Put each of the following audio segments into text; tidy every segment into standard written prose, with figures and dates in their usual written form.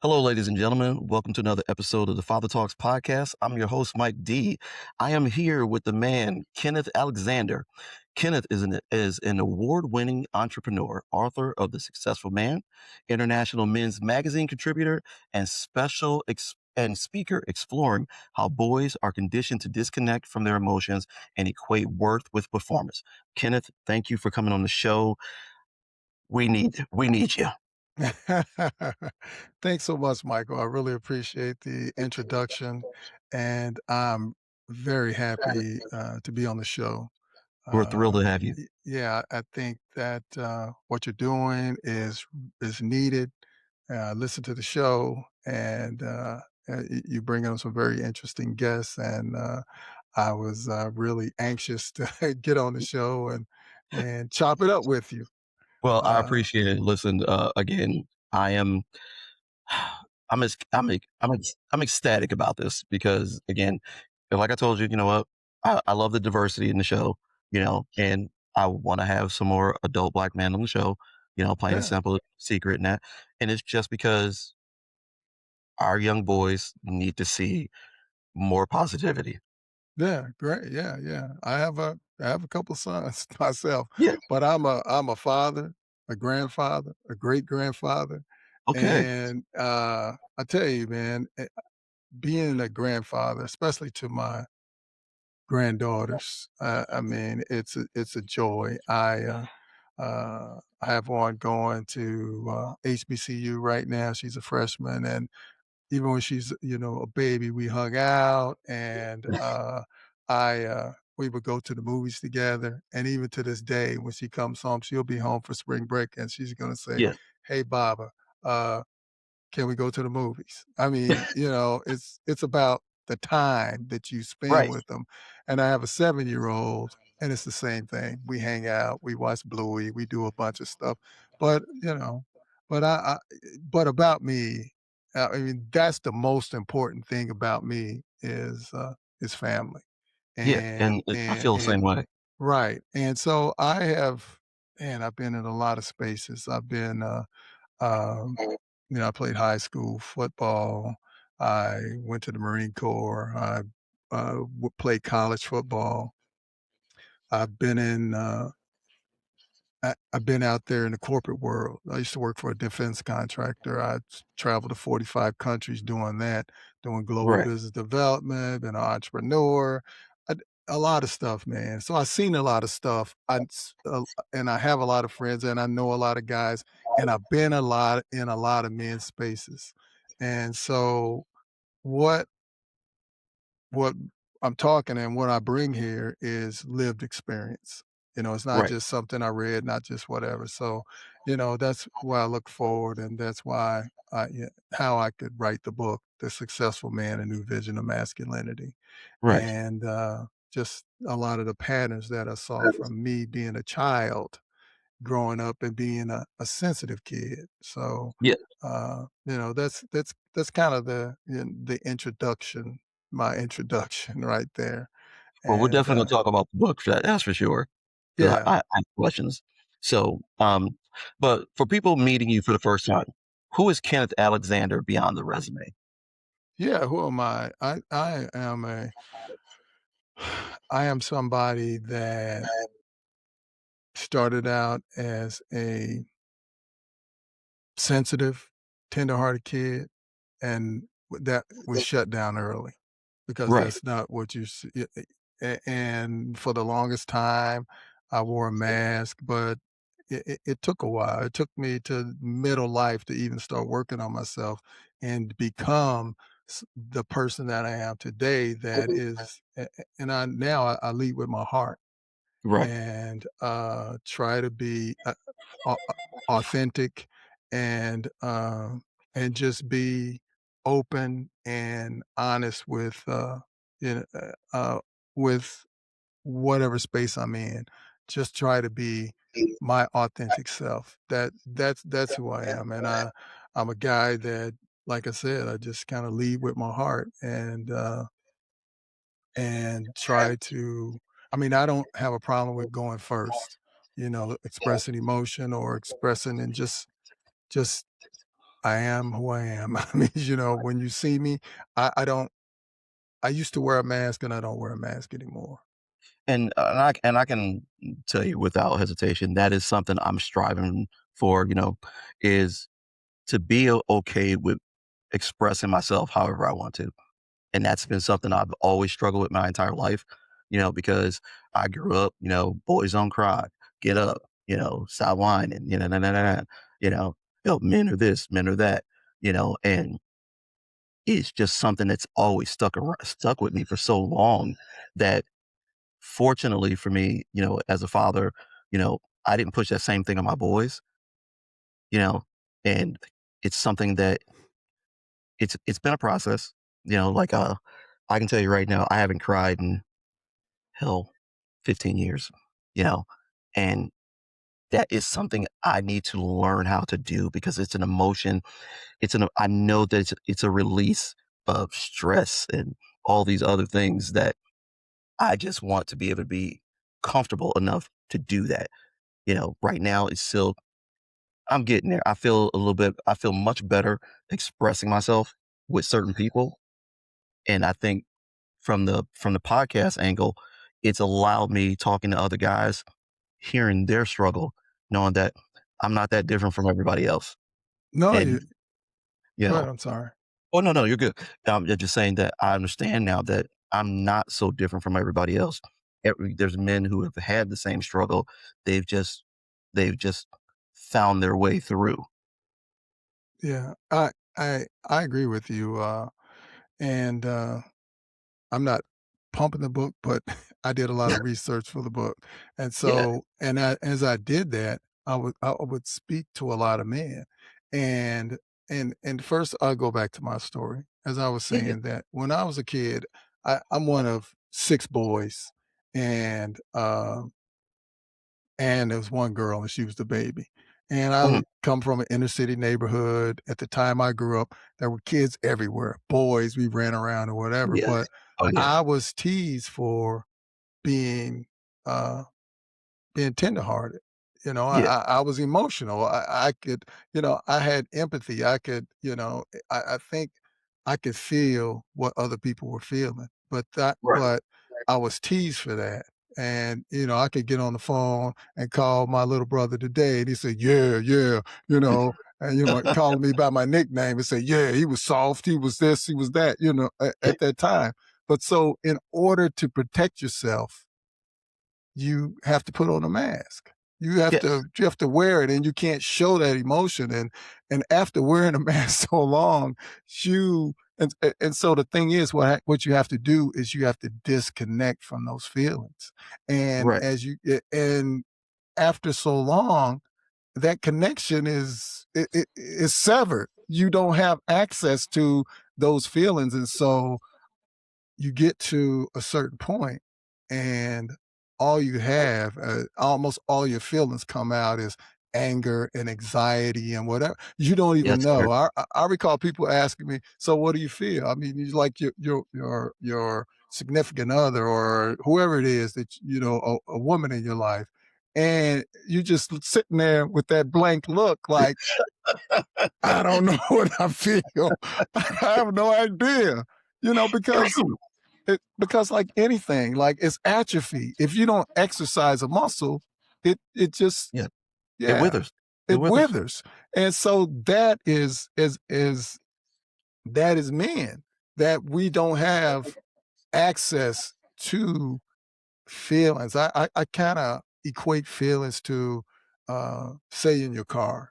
Hello, ladies and gentlemen. Welcome to another episode of the Father Talks podcast. I'm your host, Mike D. I am here with the man, Kenneth Alexander. Kenneth is an award-winning entrepreneur, author of The Successful Man, International Men's Magazine contributor, and and speaker exploring how boys are conditioned to disconnect from their emotions and equate worth with performance. Kenneth, thank you for coming on the show. We need you. Thanks so much, Michael. I really appreciate the introduction, and I'm very happy to be on the show. We're thrilled Uh, to have you. yeah, I think that what you're doing is needed. Listen to the show, and you bring on some very interesting guests, and I was really anxious to get on the show and chop it up with you. Well, I Uh, appreciate it. Listen, again, I am I'm ex I'm ecstatic about this because again, like I told you, you know what? I love the diversity in the show, and I wanna have some more adult black men on the show, plain and yeah. simple, secret and that. And it's just because our young boys need to see more positivity. Yeah, great. Yeah, yeah. I have a couple sons myself, Yeah. but I'm a father, a grandfather, a great grandfather, Okay. and I tell you, man, being a grandfather, especially to my granddaughters, I mean, it's a joy. I have one going to HBCU right now. She's a freshman, and even when she's, a baby, we hung out and, we would go to the movies together, and even to this day, when she comes home, she'll be home for spring break, and she's gonna say, Yeah. "Hey, Baba, uh, can we go to the movies?" I mean, it's about the time that you spend Right. with them, and I have a 7-year-old, and it's the same thing. We hang out, we watch Bluey, we do a bunch of stuff, but, but but about me, I mean, that's the most important thing about me is family, Yeah, and and I and feel the and same way. right, and so I've been in a lot of spaces. I've been, um, I played high school football. I went to the Marine Corps. I played college football. I've been in. I've been out there in the corporate world. I used to work for a defense contractor. Traveled to 45 countries doing that, doing global Right. business development, been an entrepreneur, I d a lot of stuff, man. So I've seen a lot of stuff. And I have a lot of friends, and I know a lot of guys, and I've been a lot in a lot of men's spaces. And so what what I'm talking and what I bring here is lived experience. It's not Right. just something I read, not just whatever. So, that's why I look forward, and that's why how I could write the book, The Successful Man: A New Vision of Masculinity, Right. and just a lot of the patterns that I saw from me being a child growing up and being a sensitive kid. So, Yeah. that's kind of the introduction, my introduction right there. Well, we're And definitely gonna talk about the book for that, that's for sure, 'cause yeah, I have questions. So, but for people meeting you for the first time, who is Kenneth Alexander beyond the resume? yeah. Who am I? I am somebody that started out as a sensitive, tenderhearted kid, and that was shut down early because Right. that's not what you see. And for the longest time, I wore a mask, but it took a while. It took me to middle life to even start working on myself and become the person that I am today. That is, and I lead with my heart Right. and try to be authentic and and just be open and honest you know, uh, uh, with whatever space I'm in. Just try to be my authentic self. That's who I am, and I'm a guy that, like I said, I just kind of lead with my heart and try to. I mean, I don't have a problem with going first. Expressing emotion or expressing and just I am who I am. I mean, when you see me, I don't I used to wear a mask and I don't wear a mask anymore. And I can tell you without hesitation, that is something I'm striving for, is to be okay with expressing myself however I want to. And that's been something I've always struggled with my entire life, because I grew up, boys don't cry, get up, stop whining, nah, nah, nah, nah, you know, men are this, men are that, and it's just something that's always stuck with me for so long that fortunately for me, as a father, I didn't push that same thing on my boys, you know, and it's something that it's been a process, like I can tell you right now, I haven't cried in hell 15 years, you know, and that is something I need to learn how to do because it's an emotion. I know that it's a release of stress and all these other things that I just want to be able to be comfortable enough to do that. Right now it's still, I'm getting there. I feel much better expressing myself with certain people. And I think from the podcast angle, it's allowed me talking to other guys, hearing their struggle, knowing that I'm not that different from everybody else. No, And, you go ahead. know, I'm sorry. oh, no, no, you're good. I'm just saying that I understand now that I'm not so different from everybody else. There's men who have had the same struggle. They've just, they've just found their way through. Yeah, I agree with you. And I'm not pumping the book, but I did a lot of research for the book, and Yeah, as I did that, I would speak to a lot of men, and and first I'll go back to my story. As I was yeah, yeah. saying that when I was a kid, I'm one of 6 boys, and there was one girl, and she was the baby. And I Mhm. come from an inner city neighborhood. At the time I grew up, there were kids everywhere, boys, we ran around or whatever, Yes. but Oh, yeah. I was teased for being, uh being tenderhearted. Yeah. I was emotional. I could, I had empathy. I could, I think I could feel what other people were feeling, Right. but I was teased for that. And, I could get on the phone and call my little brother today and he said, yeah, yeah, and, calling me by my nickname and say, yeah, he was soft. He was this, he was that, Yeah. at that time. But so in order to protect yourself, you have to put on a mask. Yes. You have to wear it and you can't show that emotion. And after wearing a mask so long, you and so the thing is what you have to do is you have to disconnect from those feelings. And Right. and after so long, that connection is severed. You don't have access to those feelings. And so you get to a certain point and all you have, almost all your feelings come out is anger and anxiety and whatever. You don't even Yes, sir. know. I recall people asking me, "So what do you feel?" I mean, you like your significant other or whoever it is that a woman in your life, and you just sitting there with that blank look, like I don't know what I feel. I have no idea. Because like anything, like it's atrophy. If you don't exercise a muscle, it just Yeah. It yeah, withers. It it withers. withers. And so that is men that we don't have access to feelings. I kind of equate feelings to say in your car.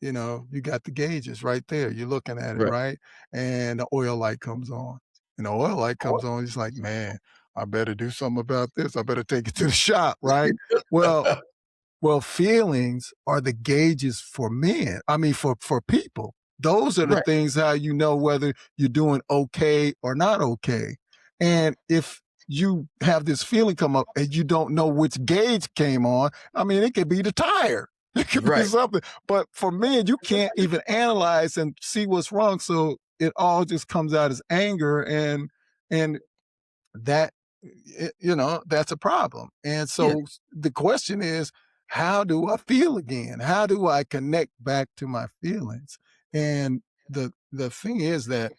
You got the gauges right there. You're looking at it, Right. right? And the oil light comes on. And the oil light comes on, it's like, man, I better do something about this. I better take it to the shop, right? Well, feelings are the gauges for men. I mean, for people. Those are the Right. things how you know whether you're doing okay or not okay. And if you have this feeling come up and you don't know which gauge came on, I mean, it could be the tire. It could be Right. something. But for men, you can't even analyze and see what's wrong. So it all just comes out as anger and that that's a problem. And Yeah. so the question is, how do I feel again? How do I connect back to my feelings? And the thing is that,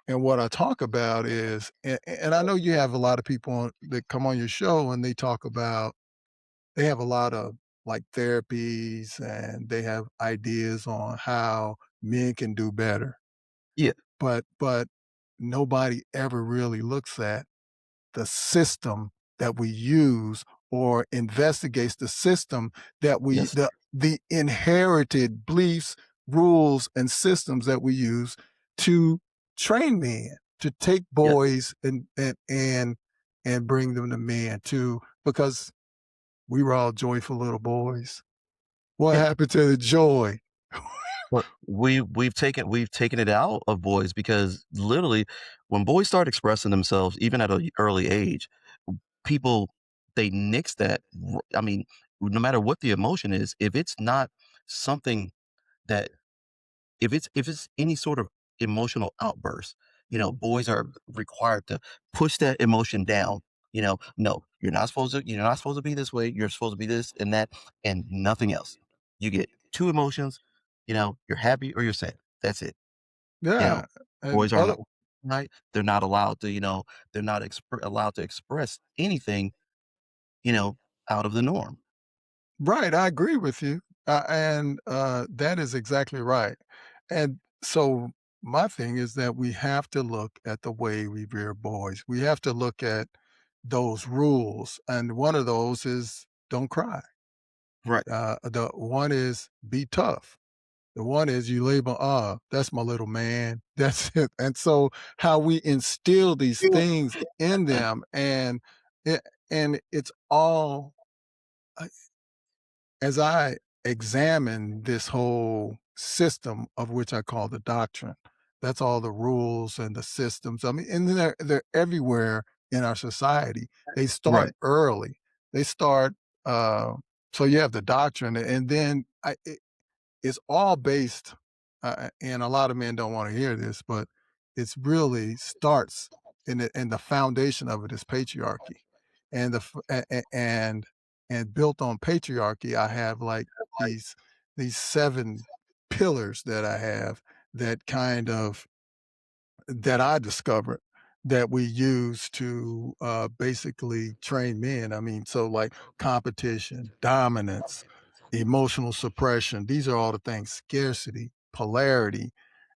and what I talk about is, and I know you have a lot of people that come on your show and they talk about, they have a lot of like therapies and they have ideas on how men can do better. Yeah. But nobody ever really looks at the system that we use or investigates the system that Yes. the inherited beliefs, rules, and systems that we use to train men, to take Yeah. boys and bring them to men too, because we were all joyful little boys. What Yeah. happened to the joy? But we've taken it out of boys because literally, when boys start expressing themselves, even at an early age, people they nix that. I mean, no matter what the emotion is, if it's not something that if it's any sort of emotional outburst, boys are required to push that emotion down. No, you're not supposed to be this way. You're supposed to be this and that and nothing else. You get two emotions, you're happy or you're sad. That's it. You Yeah, know, and boys are other not right. They're not allowed to, they're not allowed to express anything, you know, out of the norm. right, I agree with you, and that is exactly right. And so my thing is that we have to look at the way we rear boys. We have to look at those rules, and one of those is don't cry. Right. The one is be tough. The one is you label, that's my little man. That's it. And so how we instill these things in them, it, and it's all as I examine this whole system of which I call the doctrine, that's all the rules and the systems. I mean, and they're everywhere in our society. They start Right. early. They start. Uh, so you have the doctrine, and then it's all based. And a lot of men don't want to hear this, but it's really starts in the foundation of it is patriarchy, and and built on patriarchy, I have like these these 7 pillars that I have that kind of that I discovered that we use to, basically train men. I mean, so like competition, dominance, emotional suppression, these are all the things, scarcity, polarity,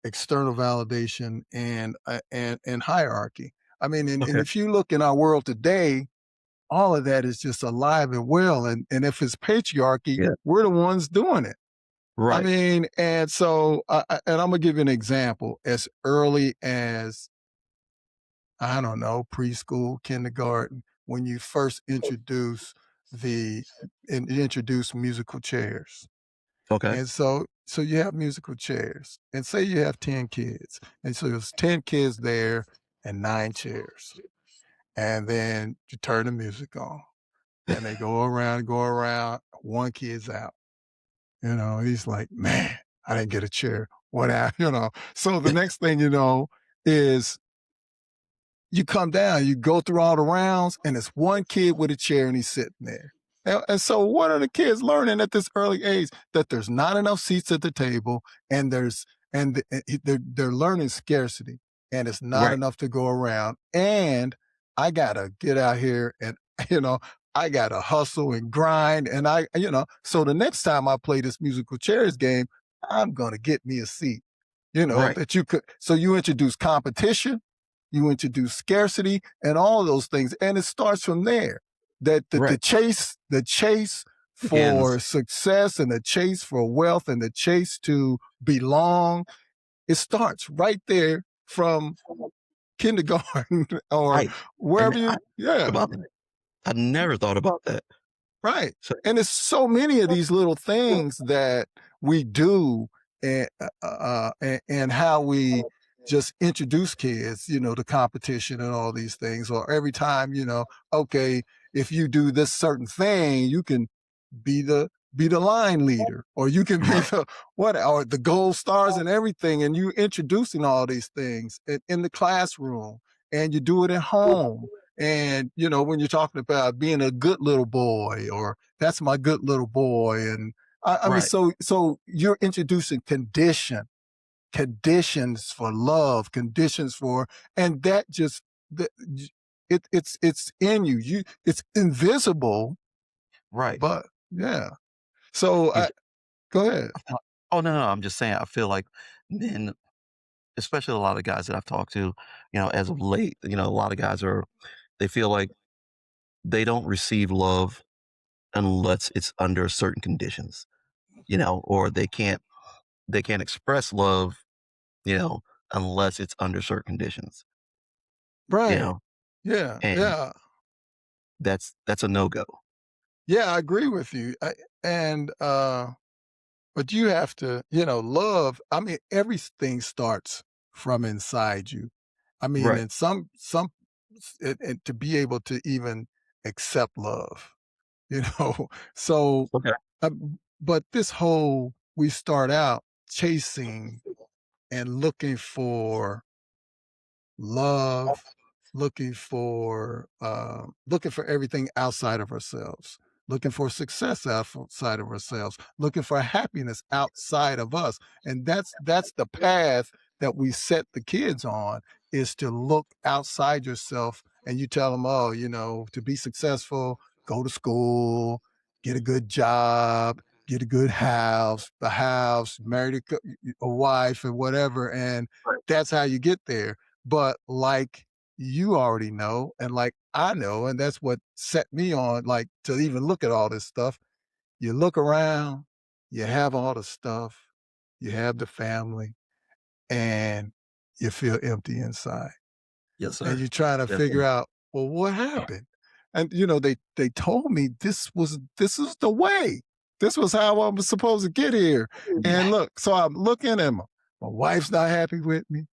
external validation, and hierarchy. I mean, and Okay. if you look in our world today, all of that is just alive and well. And if it's patriarchy, Yeah. we're the ones doing it. I Right. mean, and so, and I'm gonna give you an example. As early as I don't know, preschool, kindergarten, when you first introduce the introduce musical chairs, Okay. and so you have musical chairs, and say you have 10 kids, and so there's 10 kids there and 9 chairs, and then you turn the music on, and they go around. One kid's out. He's like, "Man, I didn't get a chair. What happened?" So the next thing you know is you come down, you go through all the rounds, and it's one kid with a chair and he's sitting there. And so what are the kids learning at this early age? That there's not enough seats at the table, and they're learning scarcity, and it's not Right. enough to go around. And I gotta get out here and you know I gotta hustle and grind, and so the next time I play this musical chairs game, I'm gonna get me a seat. Right. That you could. So you introduce competition, you introduce scarcity, and all of those things, and it starts from there. That Right. the chase for Begins. success and the chase for wealth and the chase to belong, it starts right there from kindergarten or Right. And wherever I you. thought Yeah. about that. I never thought about that. Right. So And it's so many of these little things that we do, and how we just introduce kids, to competition and all these things. Or every time, okay, if you do this certain thing, you can be the line leader, or you can be right. the what, or the gold stars and everything. And you introducing all these things in the classroom, and you do it at home. And when you're talking about being a good little boy, or that's my good little boy, I mean, Right. so you're introducing conditions for love, conditions for, and that just the, it's in you. It's invisible, Right. but yeah. So Yeah. go ahead. Oh, no, no, I'm just saying I feel like men, especially a lot of guys that I've talked to, as of late, a lot of guys they feel like they don't receive love unless it's under certain conditions, or they can't express love, you know, unless it's under certain conditions, you Right. know, Yeah. and Yeah. that's a no-go. Yeah. I agree with you. And but you have to, love. I mean, everything starts from inside you. I mean, Right. and and to be able to even accept love, you know. So, Okay. uh, but this whole we start out chasing and love, looking for everything outside of ourselves, looking for success outside of ourselves, looking for happiness outside of us. And that's the path that we set the kids on, is to look outside yourself. And you tell them, oh, to be successful, go to school, get a good job, get a good house, marry a wife and whatever. And Right. that's how you get there. But like you already know, and like I know, and that's what set me on, like, to even look at all this stuff. You look around, you have all the stuff, you have the family, and you feel empty inside. Yes, And sir. you're trying to Yes, figure sir. out, well, what happened? And they told me this is the way. This was how I was supposed to get here. And look, so I'm looking and my wife's not happy with me,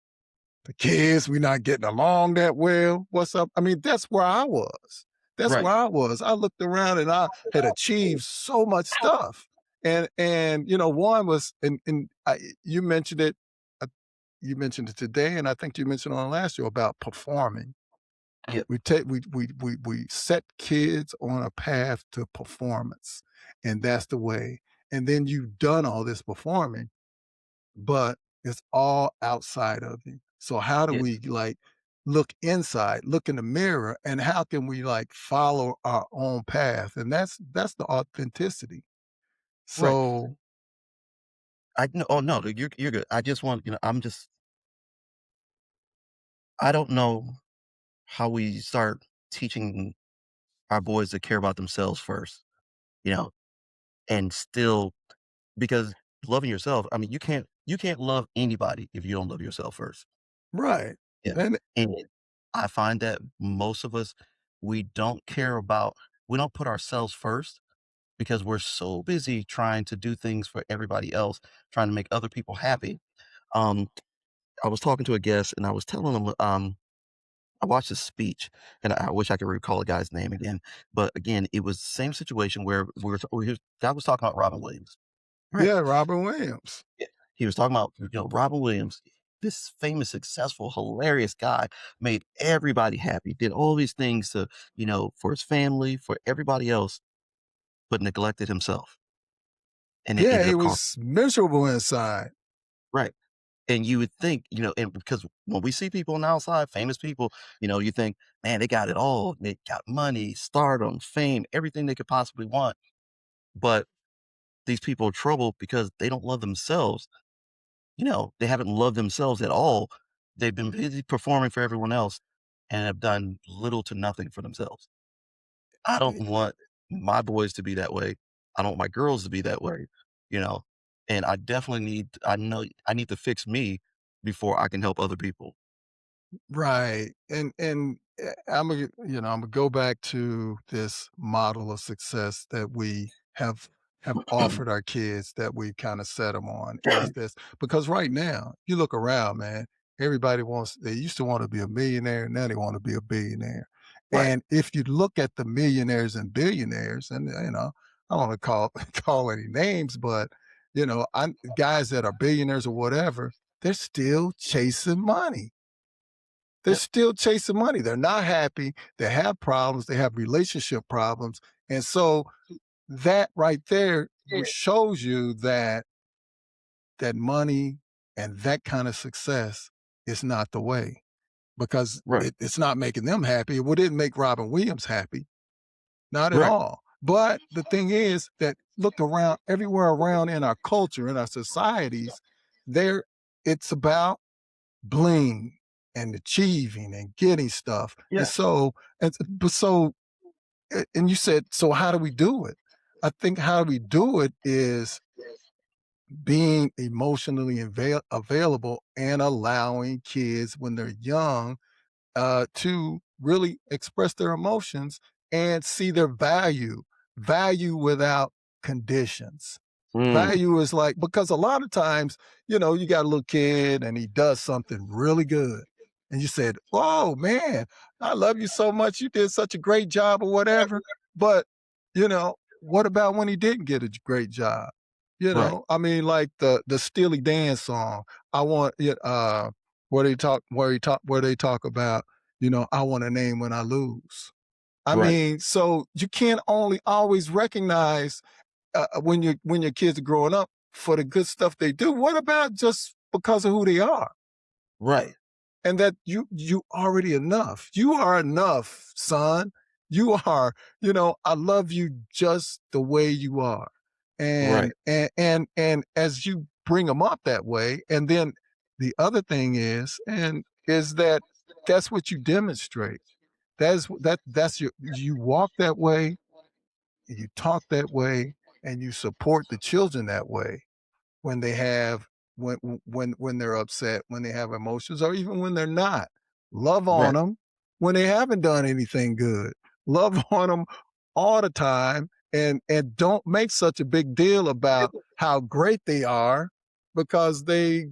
the kids, we're not getting along that well. What's up? I mean, that's where I was. That's Right. where I was. I looked around and I had achieved so much stuff. And one was, you mentioned it. uh, You mentioned it today, and I think you mentioned on last year about performing. Yep. We set kids on a path to performance, and that's the way. And then you've done all this performing, but it's all outside of you. So how do Yeah. we like look inside, look in the mirror, and how can we like follow our own path? And that's the authenticity. Right. So Oh no, you're good. I just want, I don't know how we start teaching our boys to care about themselves first, you know, and still, because loving yourself, I mean, you can't love anybody if you don't love yourself first. right. Yeah. And And I find that most of us, we don't care about, we don't put ourselves first because we're so busy trying to do things for everybody else, trying to make other people happy. Um, I was talking to a guest and I was telling them, I watched a speech and I wish I could recall the guy's name again. But again, it was the same situation where guy was talking about Robin Williams, right? yeah, Robin Williams. Yeah. He was talking about, Robin Williams, this famous, successful, hilarious guy, made everybody happy, did all these things to, for his family, for everybody else, but neglected himself. And it Yeah, ended he up costing, was miserable inside. right. And you would think, and because when we see people on the outside, famous people, you think, man, they got it all. They got money, stardom, fame, everything they could possibly want. But these people are trouble because they don't love themselves. They haven't loved themselves at all. They've been busy performing for everyone else and have done little to nothing for themselves. I don't want my boys to be that way. I don't want my girls to be that way, you know. And I know I need to fix me before I can help other people. Right. And I'm gonna go back to this model of success that we have offered our kids, that we kind of set them on, is this. Because right now, you look around, man, they used to want to be a millionaire, now they want to be a billionaire. Right. And if you look at the millionaires and billionaires, and I don't want to call call any names, but guys that are billionaires or whatever, they're still chasing money. They're Yep. still chasing money. They're not happy. They have problems. They have relationship problems. And so that right there which shows you that money and that kind of success is not the way because Right. it's not making them happy. It didn't make Robin Williams happy, not at Right. all. But the thing is that look around everywhere around in our culture, in our societies, there it's about bling and achieving and getting stuff. And Yeah. so, but so, and you said, so how do we do it? I think how we do it is being emotionally available and allowing kids when they're young to really express their emotions and see their value. Value without conditions. Mm, Value is like, because a lot of times, you got a little kid and he does something really good. And you said, "Oh man, I love you so much. You did such a great job," or whatever. But, what about when he didn't get a great job? right. I mean, like the Steely Dan song. I want it, where they talk about, I want a name when I lose. I Right. mean, so you can't only always recognize when your kids are growing up for the good stuff they do. What about just because of who they are? Right. And that you already enough. You are enough, son. You are, I love you just the way you are. Right. And as you bring them up that way, and then the other thing is that that's what you demonstrate. That's you walk that way, you talk that way, and you support the children that way when they have when they're upset, when they have emotions, or even when they're not. Love on Right. them when they haven't done anything good. Love on them all the time, and don't make such a big deal about how great they are because they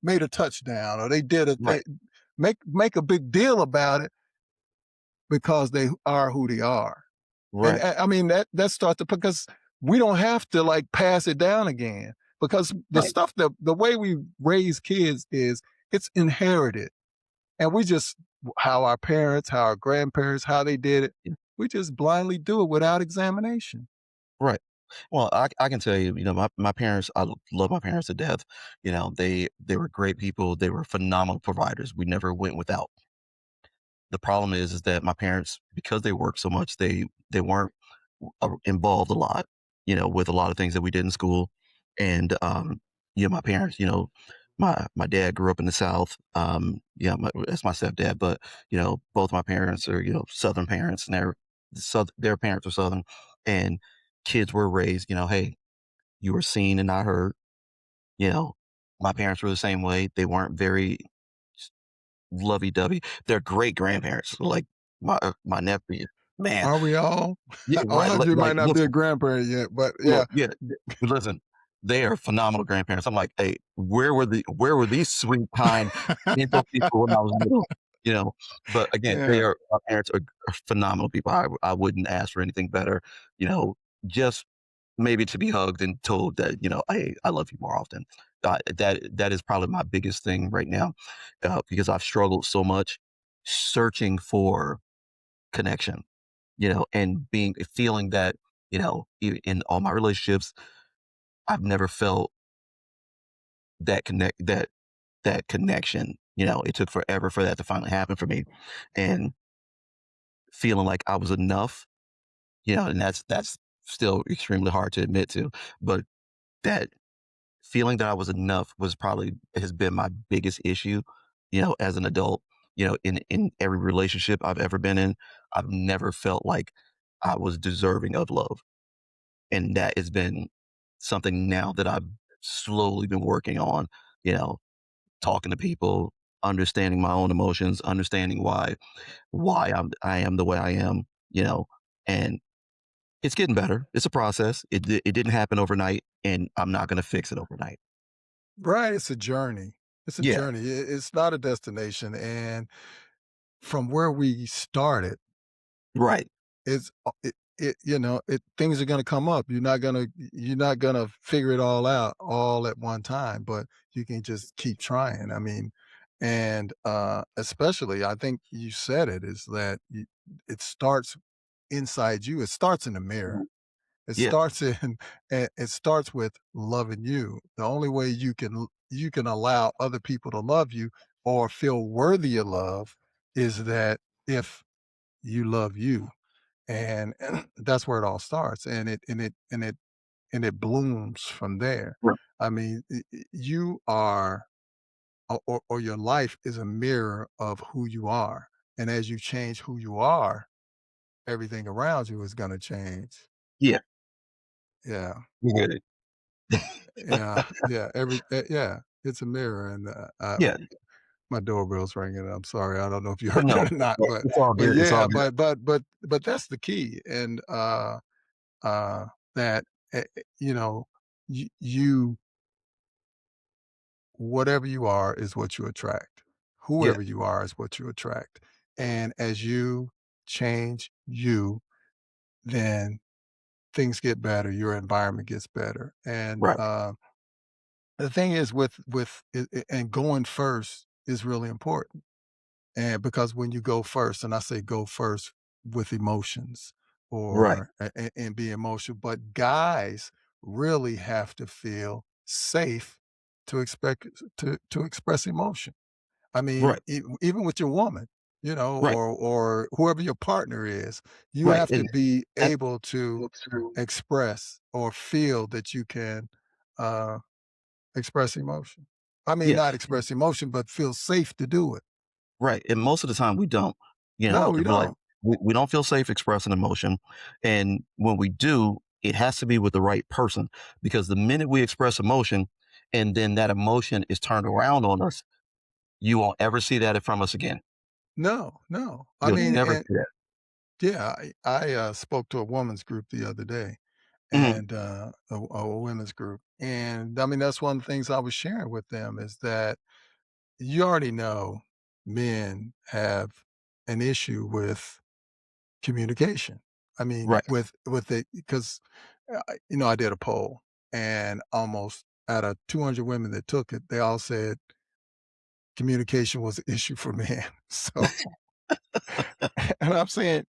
made a touchdown or they did a Right. thing. Make a big deal about it because they are who they are. And Right. I mean that starts to because we don't have to like pass it down again because the Right. stuff that the way we raise kids is it's inherited. And we just how our parents, how our grandparents, how they did it, Yeah. we just blindly do it without examination. Right. Well, I can tell you, my parents, love my parents to death. They were great people. They were phenomenal providers. We never went without. The problem is that my parents, because they worked so much, they weren't involved a lot, with a lot of things that we did in school. And my parents, my dad grew up in the South. That's my stepdad, but both my parents are Southern parents, and their parents are Southern, and kids were raised, hey, you were seen and not heard. You know, my parents were the same way. They weren't very lovey-dovey. They're great grandparents, like my nephew. Man, Are we all? yeah, right. Audrey Like, might not be a listen, grandparent yet, but well, yeah. yeah, listen, they are phenomenal grandparents. I'm like, hey, where were these sweet, kind, gentle people when I was little? You know, but again, Yeah. my parents are phenomenal people. I wouldn't ask for anything better. Just maybe to be hugged and told that hey, I love you more often. That is probably my biggest thing right now, because I've struggled so much searching for connection, and feeling that, in all my relationships, I've never felt that connection. It took forever for that to finally happen for me, and feeling like I was enough, and that's still extremely hard to admit to, but that feeling that I was enough has been my biggest issue, as an adult. In every relationship I've ever been in, I've never felt like I was deserving of love. And that has been something now that I've slowly been working on, you know, talking to people, understanding my own emotions, understanding why I am the way I am, and it's getting better. It's a process. It didn't happen overnight, and I'm not going to fix it overnight. Right. It's a journey. It's a Yeah, journey. It's not a destination. And from where we started, right, it's things are gonna come up. You're not gonna figure it all out all at one time, but you can just keep trying. I mean, and especially I think you said it is that it starts inside you. It starts in the mirror. It Yeah. starts in it starts with loving you. The only way you can allow other people to love you or feel worthy of love is that if you love you. And that's where it all starts, and it blooms from there. Right. I mean, you are, or your life is a mirror of who you are, and as you change who you are, everything around you is going to change. Yeah. Yeah, You get it. yeah, yeah. Yeah, it's a mirror, and Yeah. my doorbell's ringing. I'm sorry, I don't know if you Oh, heard no. that or not, It's all but good. It's all yeah, good. but that's the key, and uh, that you know, you whatever you are is what you attract. Yeah. Whoever you are is what you attract. And as you change you, then things get better, your environment gets better. And Right. the thing is and going first is really important. And because when you go first, and I say go first with emotions Right. or and be emotional, but guys really have to feel safe to expect to express emotion. I mean, Right. even with your woman, Right. or whoever your partner is, you Right. have to be And able to express or feel that you can uh, express emotion. I mean, yeah. not express emotion, but feel safe to do it. Right, and most of the time we don't, No, we if we're like don't. we don't feel safe expressing emotion, and when we do, it has to be with the right person, because the minute we express emotion and then that emotion is turned around on us, you won't ever see that from us again. No, no. I You'll mean, never and see that. yeah, I spoke to a woman's group the other day, Mhm. and a women's group, and I mean that's one of the things I was sharing with them is that you already know men have an issue with communication. I mean, Right. with the because I did a poll, and almost out of 200 women that took it, they all said communication was an issue for men. So and I'm saying,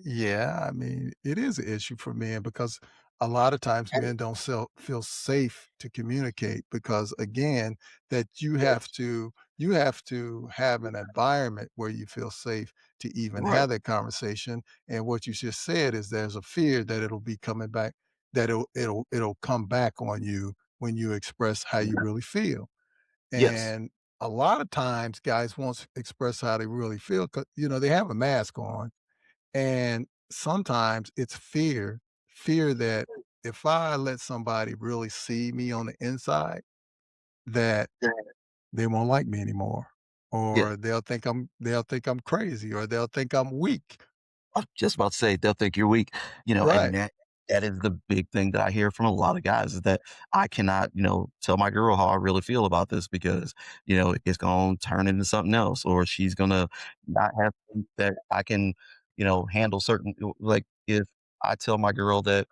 yeah, I mean, it is an issue for men because a lot of times men don't feel safe to communicate because again, that you have to have an environment where you feel safe to even Right. have that conversation. And what you just said is there's a fear that it'll be coming back, that it'll come back on you when you express how you really feel. Yes. And a lot of times guys won't express how they really feel because they have a mask on, and sometimes it's fear that if I let somebody really see me on the inside, that they won't like me anymore, Yeah. or they'll think I'm crazy, or they'll think I'm weak. I'm just about to say they'll think you're weak, and Right. that is the big thing that I hear from a lot of guys is that I cannot, tell my girl how I really feel about this because, it's going to turn into something else, or she's going to not have faith that I can, handle certain, like if I tell my girl that,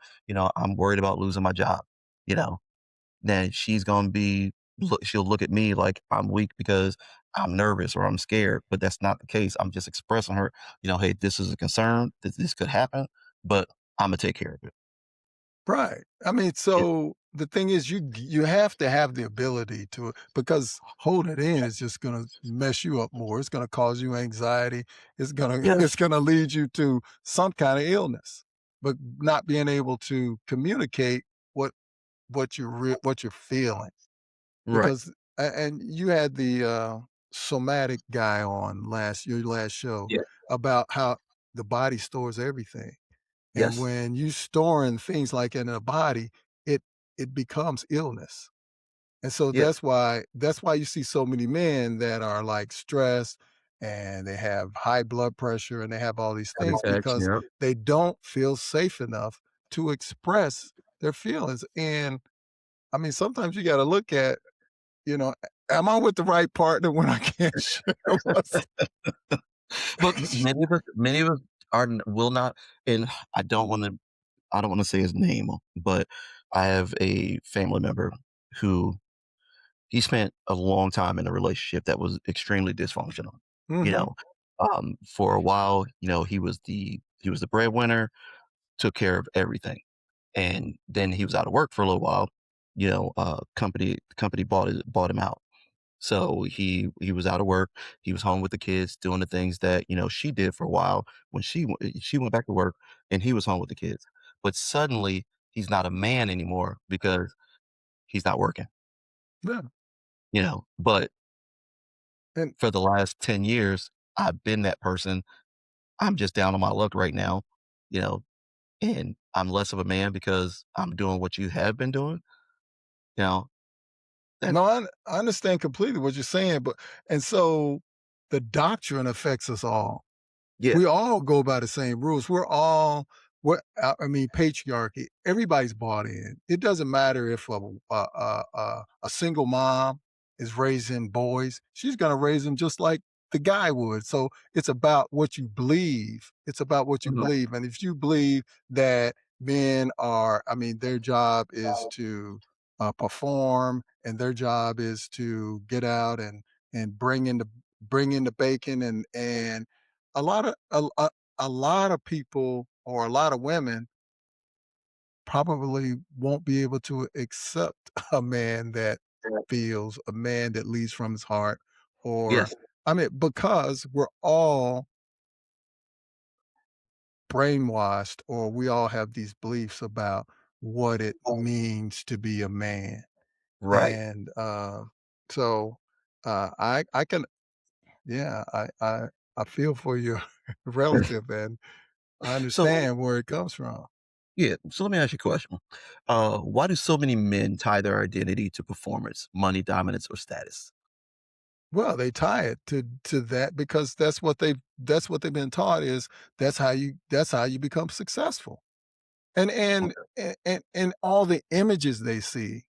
I'm worried about losing my job, you know, then she's gonna be she'll look at me like I'm weak because I'm nervous or I'm scared, but that's not the case. I'm just expressing her, hey, this is a concern that this could happen, but I'm gonna take care of it. Right. I mean, Yeah. so the thing is you have to have the ability to, because holding it in is just gonna mess you up more. It's gonna cause you anxiety. It's gonna Yeah. it's gonna lead you to some kind of illness. But not being able to communicate what what you're feeling. Right. Because and you had the somatic guy on your last show Yeah. about how the body stores everything. And Yes. when you storing things like in a body, it it becomes illness. And so Yeah. that's why you see so many men that are like stressed and they have high blood pressure and they have all these Heart things attacks. because Yeah. they don't feel safe enough to express their feelings. And I mean, sometimes you got to look at, am I with the right partner when I can't share what's But many of us will not, and I don't want to. I don't want to say his name, but I have a family member who he spent a long time in a relationship that was extremely dysfunctional. You Mhm. know, for a while, he was the breadwinner, took care of everything, and then he was out of work for a little while. Company bought him out. So he was out of work. He was home with the kids, doing the things that she did for a while when she went back to work, and he was home with the kids. But suddenly he's not a man anymore because he's not working. Yeah, But and for the last 10 years, I've been that person. I'm just down on my luck right now, you know, and I'm less of a man because I'm doing what you have been doing. You know that no, I understand completely what you're saying, but and so the doctrine affects us all. Yeah. We all go by the same rules. I mean, patriarchy. Everybody's bought in. It doesn't matter if a single mom is raising boys; she's going to raise them just like the guy would. So it's about what you believe. It's about what you Mhm. believe, and if you believe that men are, I mean, their job is to perform, and their job is to get out and bring in the bacon and a lot of a lot of people or a lot of women probably won't be able to accept a man that feels, a man that leads from his heart, or Yes. I mean, because we're all brainwashed or we all have these beliefs about what it means to be a man. Right. And so I can yeah, I feel for your relative and I So understand where it comes from. yeah. So let me ask you a question. Why do so many men tie their identity to performance, money, dominance, or status? Well, they tie it to that because that's what they've been taught is that's how you become successful. And Okay. and all the images they see,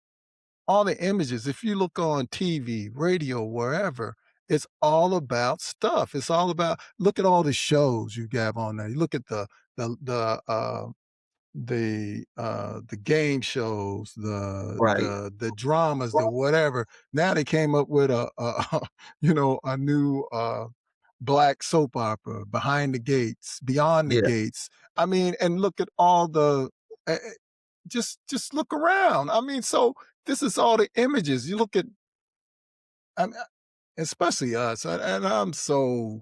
all the images, if you look on TV, radio, wherever, it's all about stuff. It's all about look at all the shows you have on there. You look at the the game shows, Right. the dramas, the whatever. Now they came up with a you know, a new, black soap opera, Behind the Gates, Beyond the Yeah. Gates. I mean, and look at all the just look around. I mean, so this is all the images. You look at I mean, especially us, and I'm so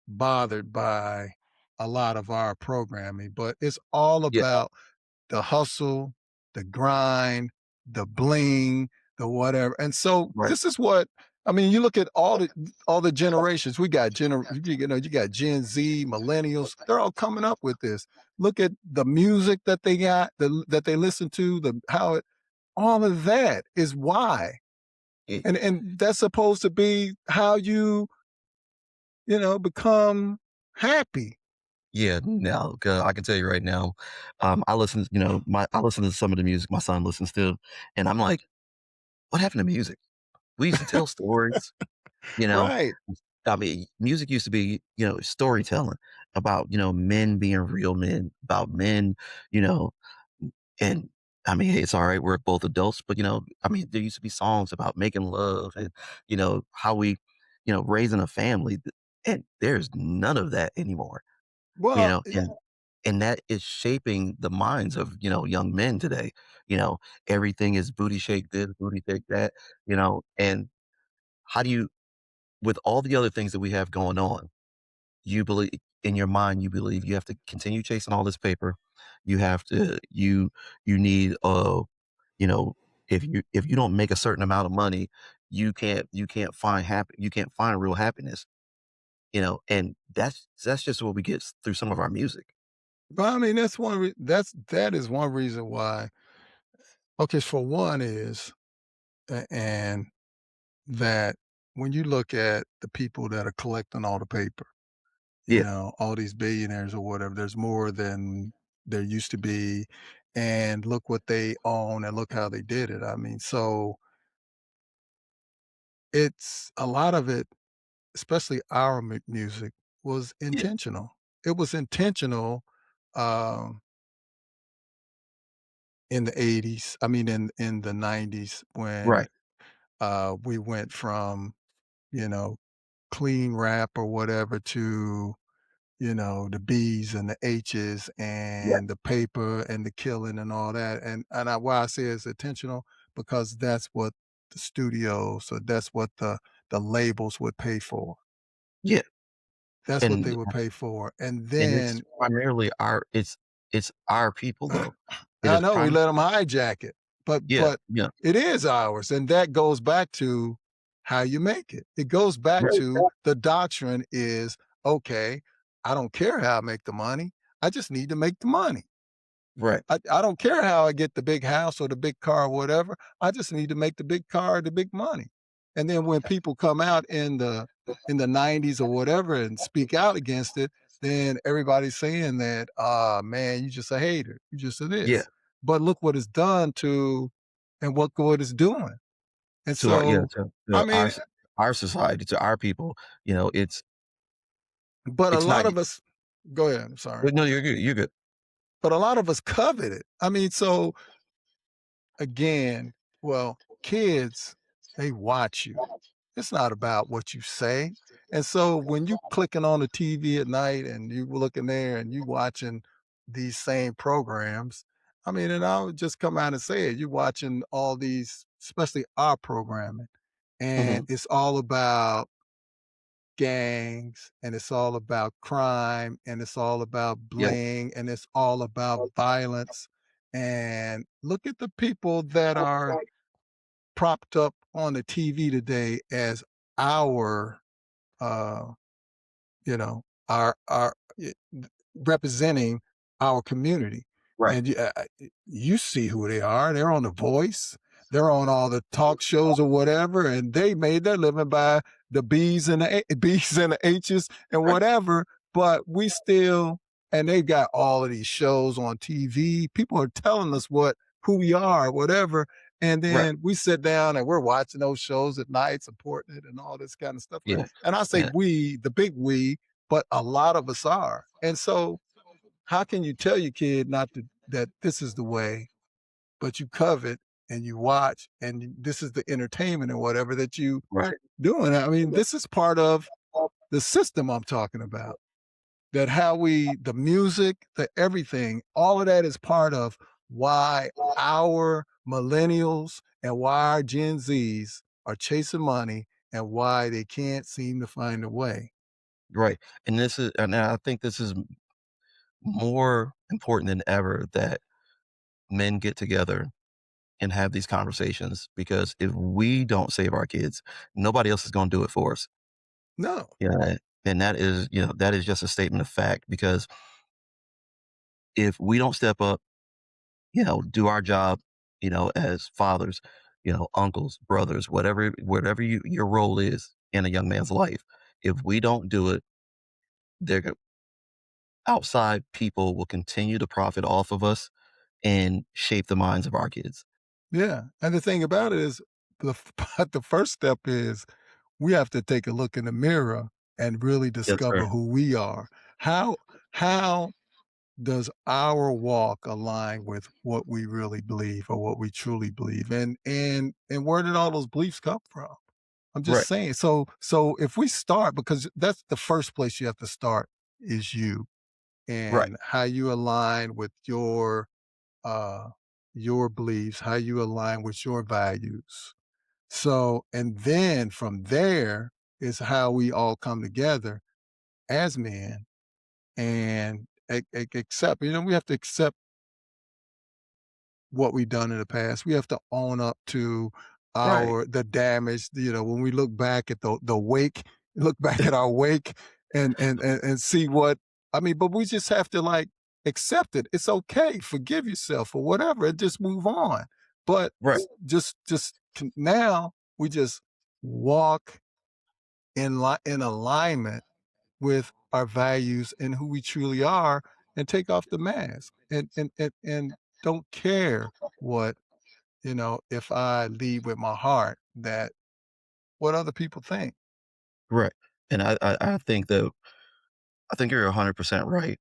bothered by a lot of our programming, but it's all Yeah. about the hustle, the grind, the bling, the whatever. And so Right. this is what I mean. You look at all the generations. We got you got Gen Z, millennials. They're all coming up with this. Look at the music that they got, that they listen to, the how it all of that is why. It, And that's supposed to be how you know, become happy. yeah. Now, I can tell you right now, I listen to some of the music my son listens to, and I'm like, what happened to music? We used to tell stories. You know, Right. I mean, music used to be, storytelling about, men being real men, about men, you know, and I mean, hey, it's all right. We're both adults, but I mean, there used to be songs about making love and, how we, raising a family. And there's none of that anymore, you Well, know, and that is shaping the minds of, young men today. You know, everything is booty shake this, booty shake that, and how do you, with all the other things that we have going on, you believe in your mind, you believe you have to continue chasing all this paper. You have to you need you know, if you don't make a certain amount of money, you can't find you can't find real happiness, and that's just what we get through some of our music. but I mean, that's that is one reason why. Okay, for one is, and that when you look at the people that are collecting all the paper, you Yeah, know, all these billionaires or whatever, there's more than there used to be, and look what they own and look how they did it. I mean, so it's a lot of it, especially our music, was yeah, intentional. It was intentional. Um, in the 80s, I mean, in the 90s when, right. we went from, you know, clean rap or whatever to the B's and the H's Right. and the paper and the killing and all that. And why I say it's intentional because that's what the studios, so that's what the labels would pay for. Yeah. That's what And they would pay for. And it's then primarily it's our people though. It I is know we prime let them hijack it, but yeah, but yeah. it is ours, and that goes back to how you make it. It goes back Right, to the doctrine is okay. I don't care how I make the money. I just need to make the money. right, I don't care how I get the big house or the big car or whatever. I just need to make the big car, the big money. And then when people come out in the 90s or whatever and speak out against it, then everybody's saying that, ah, man, you just a hater. You just a yeah. this. But look what it's done to and what it's doing. And To our so, I to mean, our society, to our people, but a it's not lot of us go ahead, I'm sorry. no, you're good. But a lot of us covet it. I mean, so again, well, kids, they watch you. It's not about what you say. And so when you clicking on the TV at night and you looking there and you watching these same programs, I mean, and I would just come out and say it, you watching all these, especially our programming, and Mhm. it's all about gangs and it's all about crime and it's all about Yep, bling and it's all about violence. And look at the people that are propped up on the TV today as our, uh, our representing our community. right, And you see who they are. They're on The Voice. They're on all the talk shows or whatever, and they made their living by the B's and the B's and the H's and right, whatever. But we still, and they got all of these shows on TV. People are telling us who we are, whatever. And right. then we sit down and we're watching those shows at night, supporting it and all this kind of stuff. Yeah, And I say yeah, we, the big we, but a lot of us are. And so, how can you tell your kid not to that this is the way, but you covet and you watch and this is the entertainment and whatever that you right, doing? I mean, this is part of the system I'm talking about. That how the music, the everything, all of that is part of why our millennials and why our Gen Zs are chasing money and why they can't seem to find a way. right. And I think this is more important than ever that men get together and have these conversations because if we don't save our kids, nobody else is going to do it for us. No. Yeah. And that is just a statement of fact because if we don't step up, do our job, as fathers, uncles, brothers, whatever your role is in a young man's life, if we don't do it, they're outside people will continue to profit off of us and shape the minds of our kids. Yeah. And the thing about it is the first step is we have to take a look in the mirror and really Yes, sir. discover who we are. How how does our walk align with what we really believe or what we truly believe? And where did all those beliefs come from? I'm just Right, saying. So if we start, because that's the first place you have to start is you right, and how you align with uh your beliefs, how you align with your values. So, and then from there is how we all come together as men and accept, we have to accept what we've done in the past. We have to own up to right, the damage, when we look back at the wake, look back at our wake and see what I mean, but we just have to like accept it. It's okay. Forgive yourself or whatever and just move on. But right, now we just walk in alignment with our values and who we truly are and take off the mask and don't care what if I lead with my heart that what other people think. right. And I think you're 100% right,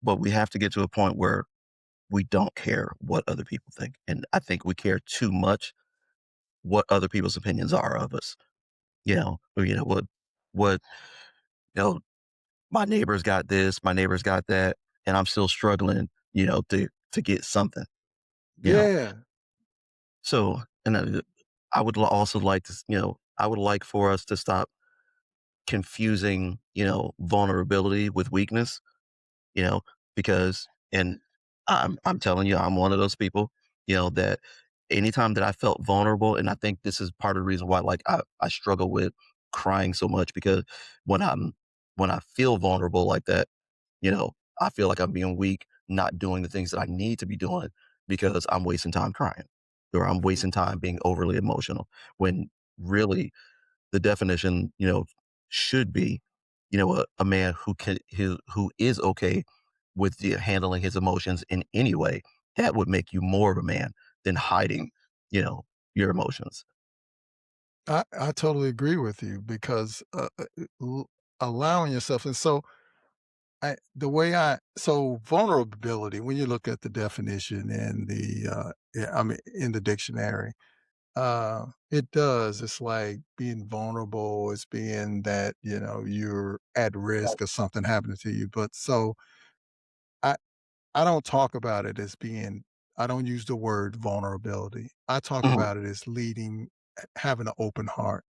but we have to get to a point where we don't care what other people think. And I think we care too much what other people's opinions are of us. What, you know, my neighbor's got this, my neighbor's got that, and I'm still struggling, to get something, you know. Yeah. So, and I would also like to, I would like for us to stop confusing, vulnerability with weakness, you know, because, and I'm telling you, I'm one of those people, that anytime that I felt vulnerable, and I think this is part of the reason why, like, I struggle with crying so much because when I'm when I feel vulnerable like that, you know, I feel like I'm being weak, not doing the things that I need to be doing because I'm wasting time crying or I'm wasting time being overly emotional when really the definition, should be, a man who is okay with handling his emotions in any way. That would make you more of a man than hiding, you know, your emotions. I totally agree with you because allowing yourself, and so so vulnerability, when you look at the definition in yeah, I mean, in the dictionary, it does. It's like being vulnerable. It's being that, you're at risk of something happening to you. But so I, I don't talk about it as being, I don't use the word vulnerability. I talk Mhm. about it as having an open heart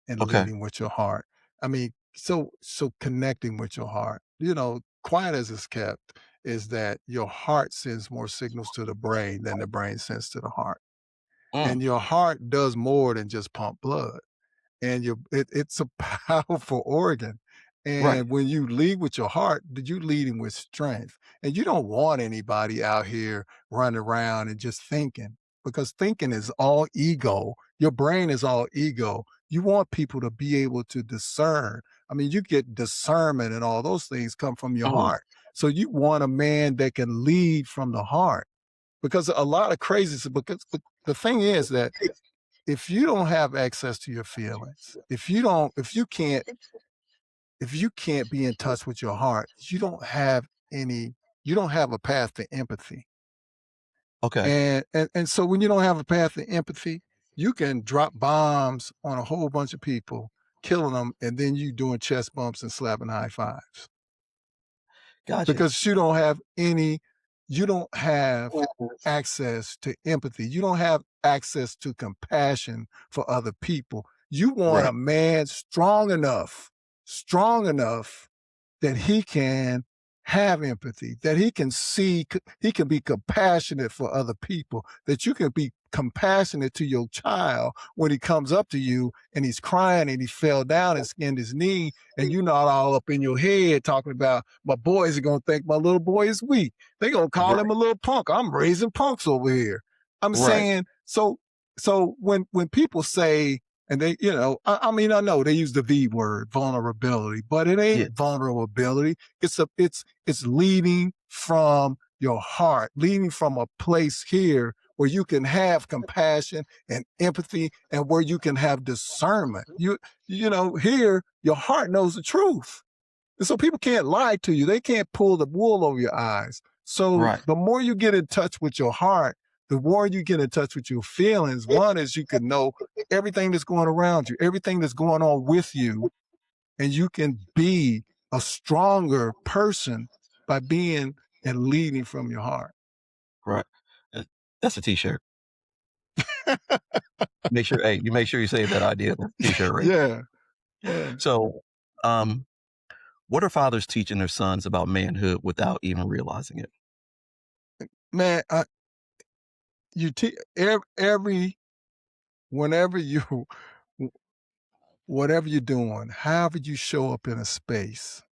and Okay. leading with your heart. I mean, so connecting with your heart. Quiet as it's kept is that your heart sends more signals to the brain than the brain sends to the heart. Mm, And your heart does more than just pump blood, and it's a powerful organ. right. And when you lead with your heart, you leading with strength. And you don't want anybody out here running around and just thinking, because thinking is all ego. Your brain is all ego. You want people to be able to discern. I mean, you get discernment and all those things come from your Mhm. heart. So you want a man that can lead from the heart, because a lot of crazy, because the thing is that if you don't have access to your feelings, if you can't be in touch with your heart, you don't have a path to empathy. Okay. And so when you don't have a path to empathy, you can drop bombs on a whole bunch of people, killing them, and then you doing chest bumps and slapping high fives, Gotcha. because you don't have access to empathy. You don't have access to compassion for other people. You want a Right. man strong enough that he can have empathy, that he can be compassionate for other people, that you can be compassionate to your child when he comes up to you and he's crying and he fell down and skinned his knee, and you're not all up in your head talking about, my boys are going to think my little boy is weak. They're going to call him Right. a little punk. I'm raising punks over here. I'm Right. saying, so when people say, and they, I mean, I know they use the V word, vulnerability, but it Yeah. ain't vulnerability. It's leading from your heart, leading from a place here where you can have compassion and empathy, and where you can have discernment. Here your heart knows the truth. And so people can't lie to you. They can't pull the wool over your eyes. So Right. the more you get in touch with your heart, the more you get in touch with your feelings. One is you can know everything that's going around you, everything that's going on with you, and you can be a stronger person by being and leading from your heart. Right. Uh, That's a t-shirt. You make sure you save that idea t-shirt right there. Yeah, yeah. So, um, what are fathers teaching their sons about manhood without even realizing it? Man, you te- every whenever you whatever you're doing, however you show up in a space,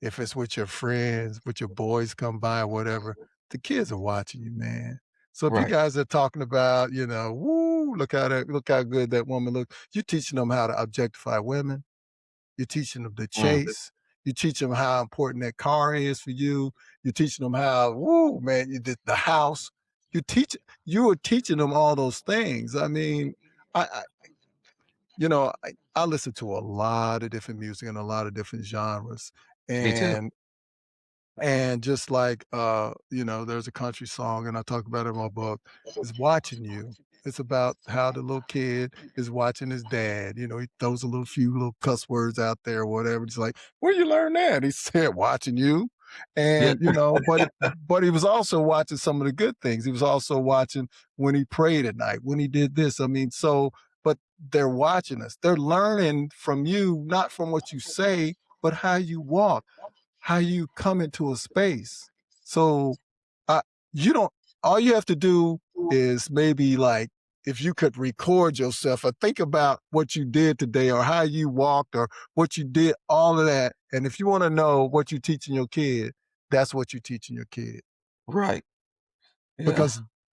if it's with your friends, with your boys come by, whatever, the kids are watching you, man. So if you Right. guys are talking about, woo, look how good that woman looks, you're teaching them how to objectify women. You're teaching them to Mm, chase. You teach them how important that car is for you. You're teaching them how, woo, man, the house. You are teaching them all those things. I mean, I I listen to a lot of different music and a lot of different genres. me too. And just like there's a country song, and I talk about it in my book, is watching you. It's about how the little kid is watching his dad. He throws a little few little cuss words out there or whatever. It's like, where you learn that? He said, watching you. Yeah. And but he was also watching some of the good things. He was also watching when he prayed at night, when he did this. I mean, so but they're watching us. They're learning from you, not from what you say, but how you walk, how you come into a space. So uh, you don't, all you have to do is maybe like, if you could record yourself or think about what you did today or how you walked or what you did, all of that. And if you want to know what you're teaching your kid, that's what you're teaching your kid Right. Yeah.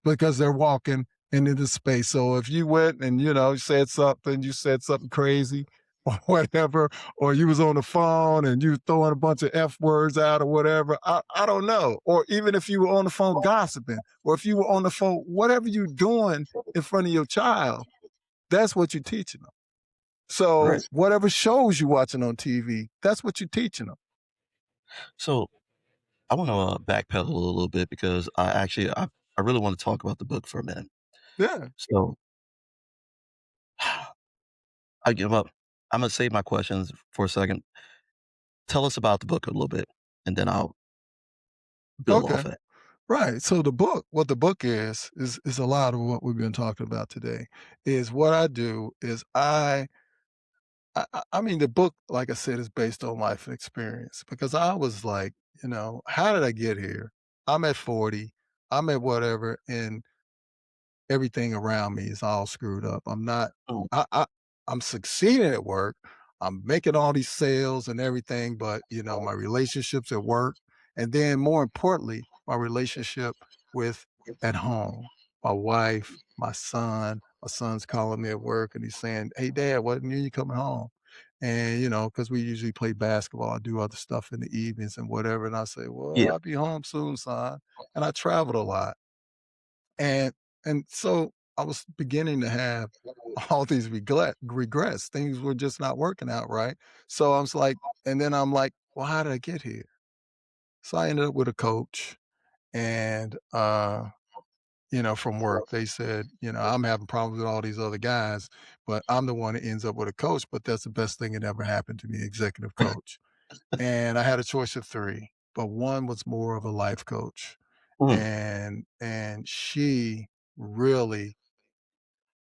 because they're walking into the space. So if you went and you said something crazy or whatever, or you was on the phone and you throwing a bunch of F words out or whatever, I don't know. Or even if you were on the phone gossiping, or if you were on the phone, whatever you're doing in front of your child, that's what you're teaching them. So Right. whatever shows you're watching on TV, that's what you're teaching them. So I want to backpedal a little bit because I really want to talk about the book for a minute. Yeah. So I give up. I'm gonna save my questions for a second. Tell us about the book a little bit, and then I'll build Okay. off it. Right. So what the book is a lot of what we've been talking about today. Is what I do is I mean the book, like I said, is based on life experience because I was like, how did I get here? I'm at 40, I'm at whatever, and everything around me is all screwed up. I'm not Mm, I'm succeeding at work. I'm making all these sales and everything, but my relationships at work, and then more importantly, my relationship with at home. My wife, my son. My son's calling me at work and he's saying, "Hey dad, when are you coming home?" And because we usually play basketball, I do other stuff in the evenings and whatever. And I say, "Well, yeah. I'll be home soon, son." And I traveled a lot. And so I was beginning to have all these regrets. Things were just not working out right. So I was like, and then I'm like, well, how did I get here? So I ended up with a coach and from work. They said, I'm having problems with all these other guys, but I'm the one that ends up with a coach. But that's the best thing that ever happened to me, executive coach. And I had a choice of three, but one was more of a life coach. Mm, And she really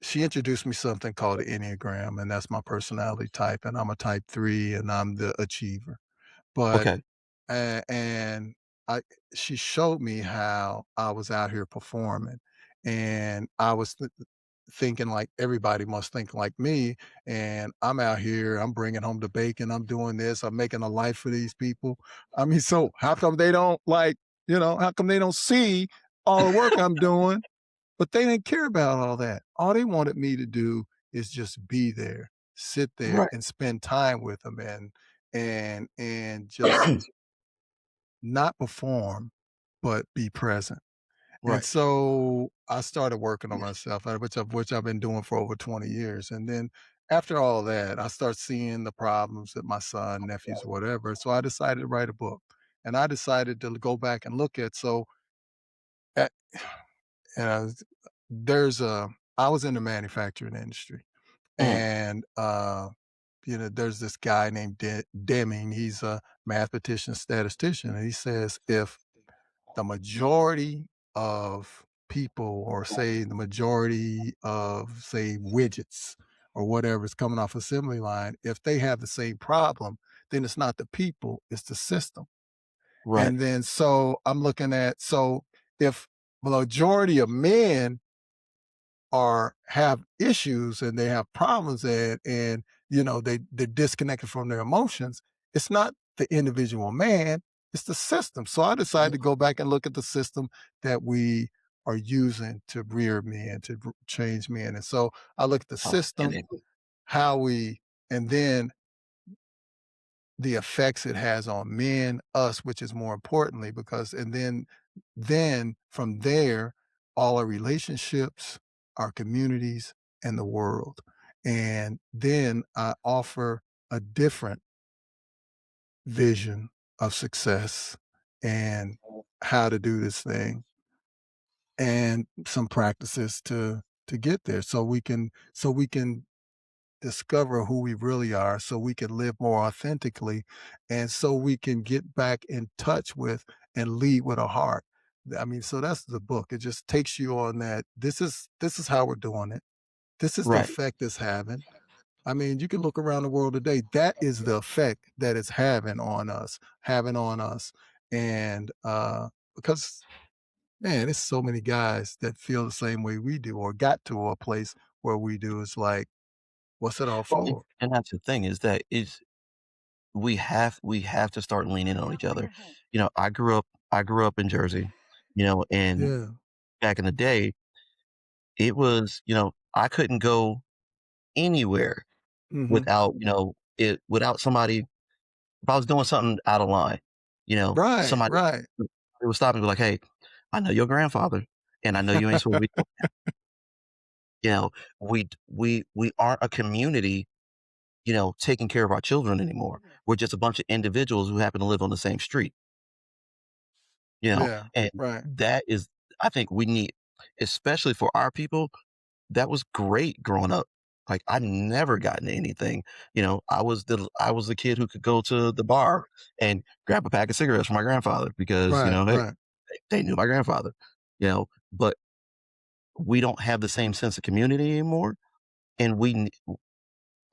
she introduced me something called the Enneagram, and that's my personality type, and I'm a type 3, and I'm the achiever. But okay. and I she showed me how I was out here performing, and I was thinking like everybody must think like me, and I'm out here, I'm bringing home the bacon, I'm doing this, I'm making a life for these people. I mean, so how come they don't how come they don't see all the work I'm doing? But they didn't care about all that. All they wanted me to do is just be there, sit there, Right. and spend time with them, and just not perform, but be present. And Right. so I started working on myself, which I've been doing for over 20 years. And then after all that, I start seeing the problems that my son, nephews, whatever. So I decided to write a book. And I decided to go back and look at at, and there's a I was in the manufacturing industry, Mm, and there's this guy named Deming. He's a mathematician, statistician, and he says if the majority of people, or say the majority of say widgets or whatever is coming off assembly line, if they have the same problem, then it's not the people, it's the system. right. And then so I'm looking at if the majority of men have issues and they have problems and they're disconnected from their emotions, it's not the individual man, it's the system. So I decided Mm, to go back and look at the system that we are using to rear men, to change men. And so I look at the system, outstanding. how we and then the effects it has on men, us, which is more importantly, because and then from there, all our relationships, our communities, and the world. And then I offer a different vision of success and how to do this thing and some practices to to get there so we can discover who we really are, so we can live more authentically, and so we can get back in touch with and lead with a heart. I mean, so that's the book. It just takes you on that. This is how we're doing it. This is the Right. effect it's having. I mean, you can look around the world today. That is the effect that it's having on us. And because man, there's so many guys that feel the same way we do or got to a place where we do. It's like, what's it all Well, for? and that's the thing is that is we have to start leaning on each other. I grew up in Jersey, and Yeah. back in the day, it was, I couldn't go anywhere Mhm. without somebody if I was doing something out of line, Right, somebody right, they would stop and be like, "Hey, I know your grandfather, and I know you ain't supposed to be doing that." You know, we aren't a community, taking care of our children anymore. We're just a bunch of individuals who happen to live on the same street, yeah, and right, that is I think we need especially for our people, that was great growing up. Like, I never got into anything, I was the kid who could go to the bar and grab a pack of cigarettes from my grandfather because, right, hey, right, they knew my grandfather, but we don't have the same sense of community anymore, and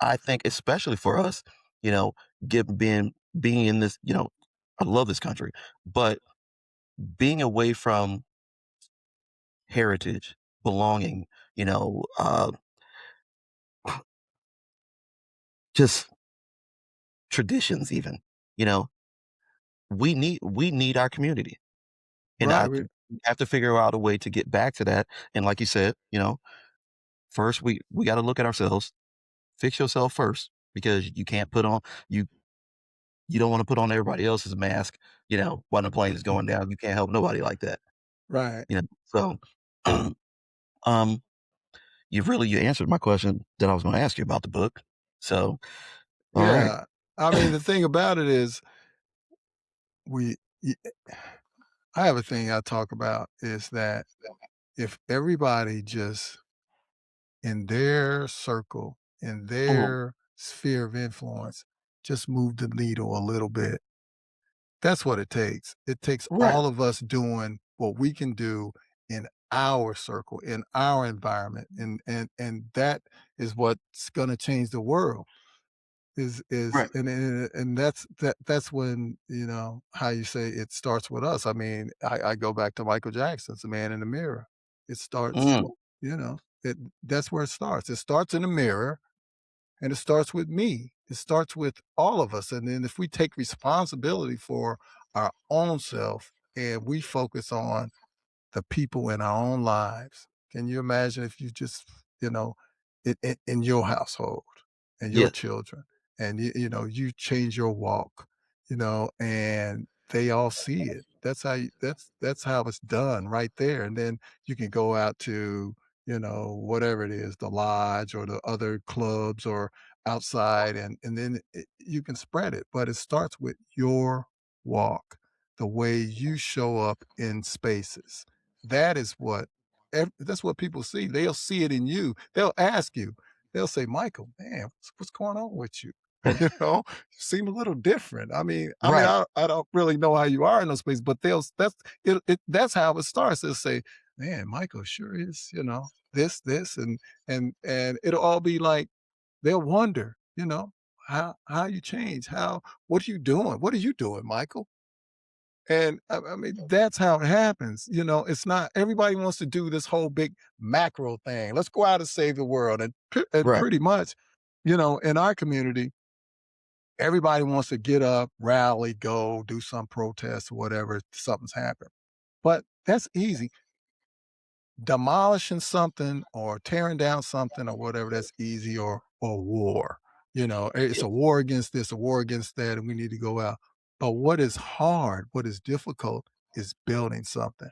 I think especially for us, you know, get being in this, I love this country, but being away from heritage, belonging, just traditions even, you know, we need our community, and right. we have to figure out a way to get back to that, and like you said, first we gotta look at ourselves, fix yourself first, because you can't put on you you don't wanna put on everybody else's mask, while the plane is going down, you can't help nobody like that, Right. so, um, you answered my question that I was gonna ask you about the book, so, alright. Yeah. I mean, the thing about it is we y I have a thing I talk about is that if everybody just in their circle, in Mhm. their sphere of influence, just move the needle a little bit. That's what it takes. It takes Right, all of us doing what we can do in our circle, in our environment, and that is what's gonna change the world. Is right, and that's when, how you say it starts with us. I mean, I go back to Michael Jackson's The Man in the Mirror. It starts, mm, it that's where it starts. It starts in the mirror, and it starts with me. It starts with all of us, and then if we take responsibility for our own self and we focus on the people in our own lives. Can you imagine if you just, you know, in your household and your yes, children, and you change your walk, and they all see it. That's how it's done right there. And then you can go out to, whatever it is, the lodge or the other clubs or outside, and then you can spread it. But it starts with your walk, the way you show up in spaces. That is that's what people see. They'll see it in you. They'll ask you. They'll say, "Michael, man, what's going on with you? You seem a little different." right, I don't really know how you are in those places, but that's how it starts. They'll say, "Man, Michael sure is, this," and it'll all be like they'll wonder, how you change, what are you doing? What are you doing, Michael? And I mean, that's how it happens. It's not everybody wants to do this whole big macro thing. Let's go out and save the world. And right, pretty much, in our community, everybody wants to get up, rally, go, do some protest or whatever, if something's happened. But that's easy. Demolishing something or tearing down something or whatever, that's easy, or war. It's yeah, a war against this, a war against that, and we need to go out. But what is hard, what is difficult is building something.